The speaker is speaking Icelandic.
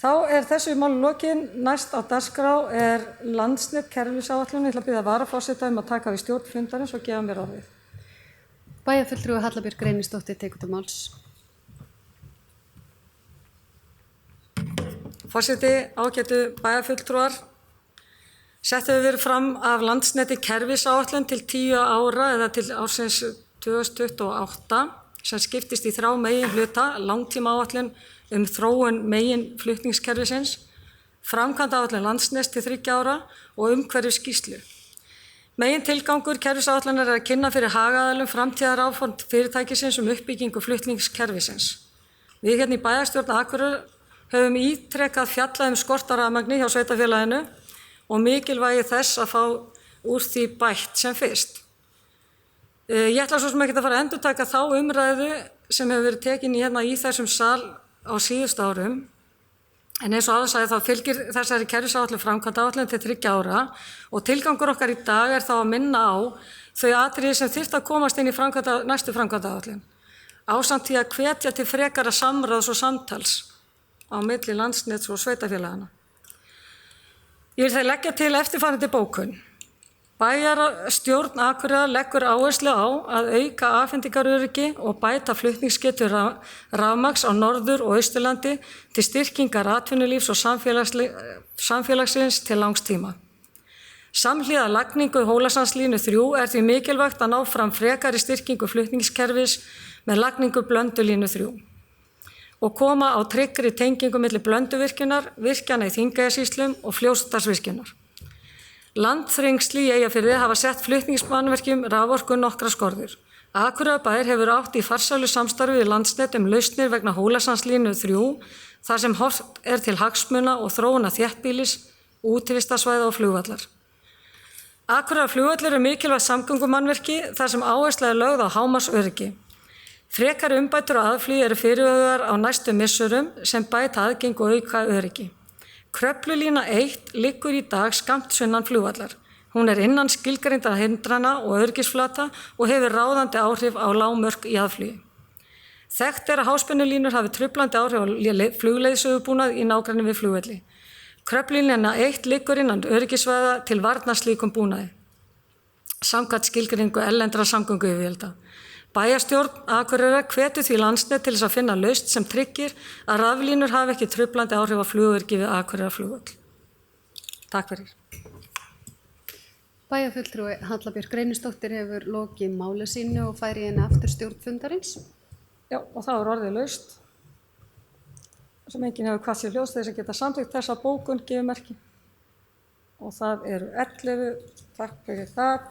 Þá þessu máli lokið. Næst á dagskrá Landsnet kerfisáætlun. Ég ætla að biðja varaforseta að taka við stjórn fundarins og gefa mér orðið. Bæjarfulltrúi Halla Björk Reynisdóttir tekur til máls. Forseti, ágætu bæjarfulltrúar. Sett hefur verið fram af Landsneti kerfisáætlun til 10 ára eða til ársins 2028 sem skiptist í 3 meginhluta, langtímaáætlun þróun meginflutningskerfisins, framkvæmdaáætlun Landsnets til 3 ára og umhverfisskýrslu. Megintilgangur kerfisáætlunar að kynna fyrir hagaðilum framtíðaráform fyrirtækisins uppbyggingu flutningskerfisins. Við hérna í bæjarstjórn Akureyrar höfum ítrekað fjallað skort á rafmagni hjá sveitarfélaginu og mikilvægi þess að fá úr því bætt sem fyrst. Ég ætla svo sem ekki að fara að endurtaka þá umræðu sem hefur verið tekin hérna í þessum sal á síðustu árum, en eins og áður sagði þá fylgir þessari kerfisáætlun framkvæmdaáætlun til 3 ára og tilgangur okkar í dag þá að minna á þau atriði sem þyrftu að komast inn í næstu framkvæmdaáætlun, ásamt því að hvetja til frekara samráðs og samtals á milli Landsnets og sveitarfélagana. Ég vil þeir leggja til eftirfarandi bókun. Bæjarstjórn Akureyrar leggur áherslu á að auka afhendingaröryggi og bæta flutningsgetu rafmagns á Norður- og Austurlandi til styrkingar atvinnulífs og samfélagsins til langs tíma. Samhliða lagningu Hólasandslínu 3 því mikilvægt að ná fram frekari styrkingu flutningskerfis með lagningu Blöndulínu 3 og koma á tryggri tengingu milli Blönduvirkjunar, virkjana í Þingeyjarsýslum og Fljótsdalsvirkjunar. Landþrengsli í Eyjafirði hafa sett flutningsmannvirkjum raforku nokkra skorður. Akureyrarbær hefur átt í farsælu samstarfi við Landsnet lausnir vegna Hólasandslínu 3 þar sem horft til hagsmuna og þróunar þéttbýlis, útivistarsvæða og flugvallar. Akureyrarflugvöllur mikilvægt samgöngumannvirki þar sem áhersla lögð á hámarksöryggi. Frekari umbætur og aðflugi fyrirhugaðar á næstu missurum sem bæta aðgengi og auka öryggi. Kröflulína 1 liggur í dag skammt sunnan flugvallar. Hún innan skilgreindra hindrana og öryggisflata og hefur ráðandi áhrif á lágmörk í aðflugi. Þekkt að háspennulínur hafi truflandi áhrif á flugleiðsögubúnað í nágrenni við flugvelli. Kröflulína 1 liggur innan öryggissvæða til varnar slíkum búnaði, samkvæmt skilgreiningu erlendra samgönguyfirvalda. Bæjarstjórn Akureyrar hvetur því Landsnet til þess að finna lausn sem tryggir að raflínur hafi ekki truflandi áhrif á flugöryggi við Akureyrarflugvöll. Takk fyrir. Bæjarfulltrúi Halla Björk Reynisdóttir hefur lokið máli sínu og færi henni aftur stjórn fundarins. Já, og það orðið laust sem enginn hefur hvað sér ljós þess að geta samþykkt þessa bókun gefur merki. Og það 11. Takk fyrir það.